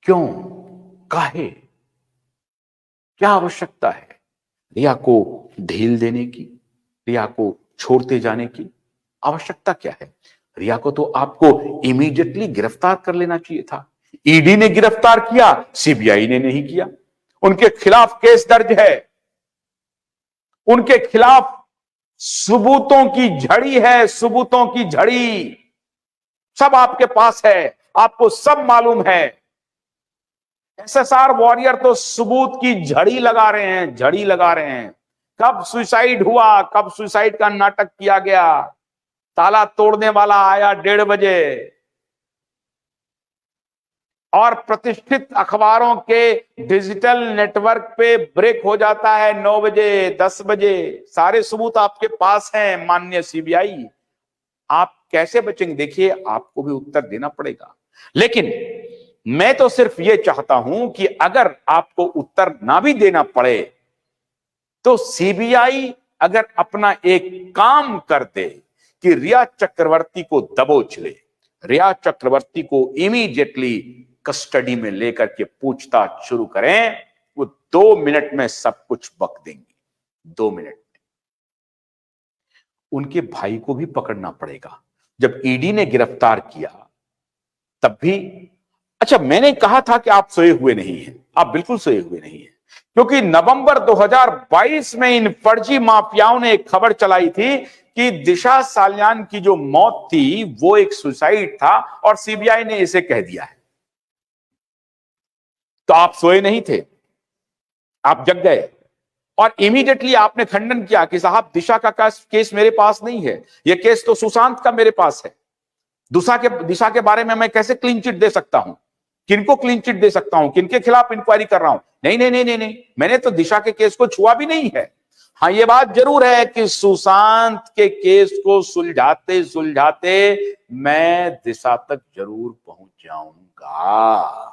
क्यों, काहे, क्या आवश्यकता है रिया को ढील देने की, रिया को छोड़ते जाने की? आवश्यकता क्या है? रिया को तो आपको इमीडिएटली गिरफ्तार कर लेना चाहिए था। ईडी ने गिरफ्तार किया, सीबीआई ने नहीं किया। उनके खिलाफ केस दर्ज है, उनके खिलाफ सबूतों की झड़ी है, सबूतों की झड़ी सब आपके पास है, आपको सब मालूम है। एसएसआर वॉरियर तो सबूत की झड़ी लगा रहे हैं, झड़ी लगा रहे हैं। कब सुसाइड हुआ, कब सुसाइड का नाटक किया गया, ताला तोड़ने वाला आया 1:30 बजे और प्रतिष्ठित अखबारों के डिजिटल नेटवर्क पे ब्रेक हो जाता है 9 बजे 10 बजे। सारे सबूत आपके पास हैं माननीय सीबीआई, आप कैसे बचेंगे? देखिए, आपको भी उत्तर देना पड़ेगा। लेकिन मैं तो सिर्फ यह चाहता हूं कि अगर आपको उत्तर ना भी देना पड़े तो सीबीआई अगर अपना एक काम कर दे कि रिया चक्रवर्ती को दबोच ले, रिया चक्रवर्ती को इमीडिएटली कस्टडी में लेकर के पूछताछ शुरू करें, वो 2 मिनट में सब कुछ बक देंगी। 2 मिनट में। उनके भाई को भी पकड़ना पड़ेगा। जब ईडी ने गिरफ्तार किया तब भी, अच्छा, मैंने कहा था कि आप सोए हुए नहीं हैं। आप बिल्कुल सोए हुए नहीं हैं, क्योंकि नवंबर 2022 में इन फर्जी माफियाओं ने एक खबर चलाई थी कि दिशा सालियान की जो मौत थी वो एक सुसाइड था और सीबीआई ने इसे कह दिया है। तो आप सोए नहीं थे, आप जग गए और इमीडिएटली आपने खंडन किया कि साहब दिशा का केस मेरे पास नहीं है, यह केस तो सुशांत का मेरे पास है। दिशा के बारे में मैं कैसे क्लीन चिट दे सकता हूं, किनको क्लीन चिट दे सकता हूं, किनके खिलाफ इंक्वायरी कर रहा हूं? नहीं नहीं नहीं नहीं नहीं, मैंने तो दिशा के केस को छुआ भी नहीं है। हाँ, ये बात जरूर है कि सुशांत के केस को सुलझाते सुलझाते मैं दिशा तक जरूर पहुंच जाऊंगा,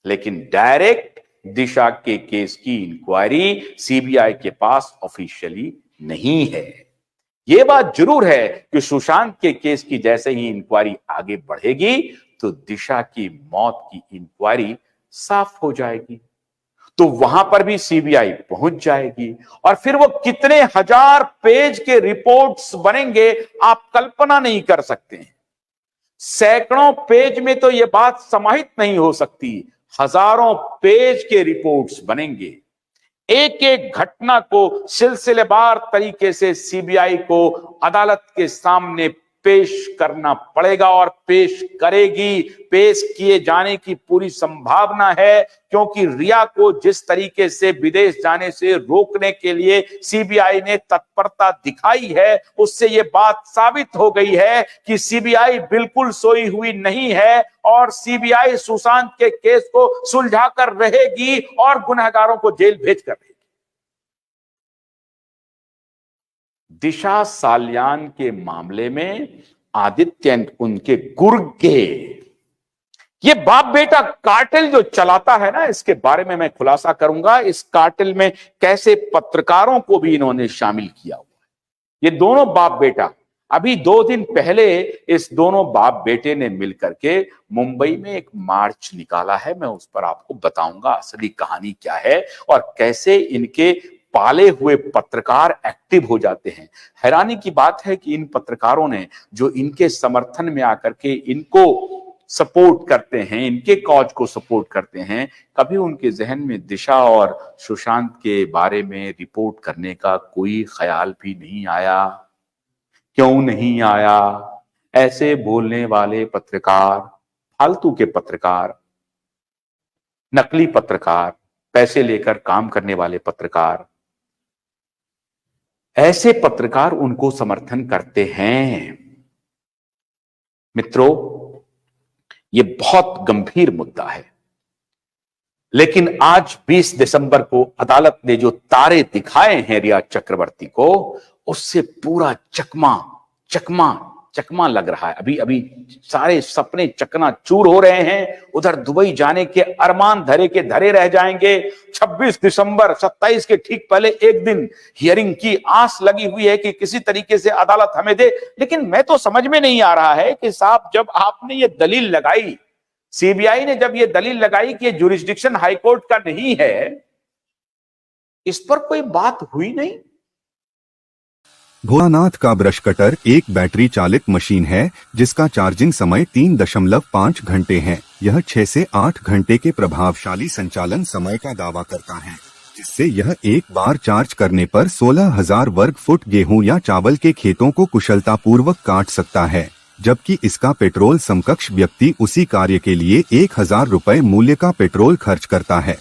लेकिन डायरेक्ट दिशा के केस की इंक्वायरी सीबीआई के पास ऑफिशियली नहीं है। यह बात जरूर है कि सुशांत के केस की जैसे ही इंक्वायरी आगे बढ़ेगी तो दिशा की मौत की इंक्वायरी साफ हो जाएगी, तो वहां पर भी सीबीआई पहुंच जाएगी और फिर वो कितने हजार पेज के रिपोर्ट्स बनेंगे आप कल्पना नहीं कर सकते हैं। सैकड़ों पेज में तो यह बात समाहित नहीं हो सकती, हजारों पेज के रिपोर्ट्स बनेंगे। एक एक घटना को सिलसिलेवार तरीके से सीबीआई को अदालत के सामने पेश करना पड़ेगा और पेश करेगी। पेश किए जाने की पूरी संभावना है, क्योंकि रिया को जिस तरीके से विदेश जाने से रोकने के लिए सीबीआई ने तत्परता दिखाई है, उससे यह बात साबित हो गई है कि सीबीआई बिल्कुल सोई हुई नहीं है और सीबीआई सुशांत के केस को सुलझा कर रहेगी और गुनहगारों को जेल भेज कर रहेगी। दिशा सालियान के मामले में आदित्य उनके गुर्गे, ये बाप बेटा कार्टेल जो चलाता है ना, इसके बारे में मैं खुलासा करूंगा। इस कार्टेल में कैसे पत्रकारों को भी इन्होंने शामिल किया हुआ है। ये दोनों बाप बेटा, अभी 2 दिन पहले इस दोनों बाप बेटे ने मिलकर के मुंबई में एक मार्च निकाला है। मैं उस पर आपको बताऊंगा असली कहानी क्या है और कैसे इनके पाले हुए पत्रकार एक्टिव हो जाते हैं। हैरानी की बात है कि इन पत्रकारों ने जो इनके समर्थन में आकर के इनको सपोर्ट करते हैं, इनके कॉज को सपोर्ट करते हैं, कभी उनके जहन में दिशा और सुशांत के बारे में रिपोर्ट करने का कोई ख्याल भी नहीं आया। क्यों नहीं आया? ऐसे बोलने वाले पत्रकार, फालतू के पत्रकार, नकली पत्रकार, पैसे लेकर काम करने वाले पत्रकार, ऐसे पत्रकार उनको समर्थन करते हैं। मित्रों, यह बहुत गंभीर मुद्दा है, लेकिन आज 20 दिसंबर को अदालत ने जो तारे दिखाए हैं रिया चक्रवर्ती को, उससे पूरा चकमा लग रहा है। अभी सारे सपने चकनाचूर हो रहे हैं। उधर दुबई जाने के अरमान धरे के धरे रह जाएंगे। 26 दिसंबर 27 के ठीक पहले एक दिन हियरिंग की आस लगी हुई है कि किसी तरीके से अदालत हमें दे। लेकिन मैं तो समझ में नहीं आ रहा है कि साहब, जब आपने ये दलील लगाई सीबीआई ने जब ये दलील लगाई कि ये जुरिस्डिक्शन हाईकोर्ट का नहीं है, इस पर कोई बात हुई नहीं। भोलानाथ का ब्रश कटर एक बैटरी चालित मशीन है जिसका चार्जिंग समय 3.5 घंटे है। यह 6 से 8 घंटे के प्रभावशाली संचालन समय का दावा करता है, जिससे यह एक बार चार्ज करने पर 16,000 वर्ग फुट गेहूं या चावल के खेतों को कुशलतापूर्वक काट सकता है, जबकि इसका पेट्रोल समकक्ष व्यक्ति उसी कार्य के लिए 1,000 रुपए मूल्य का पेट्रोल खर्च करता है।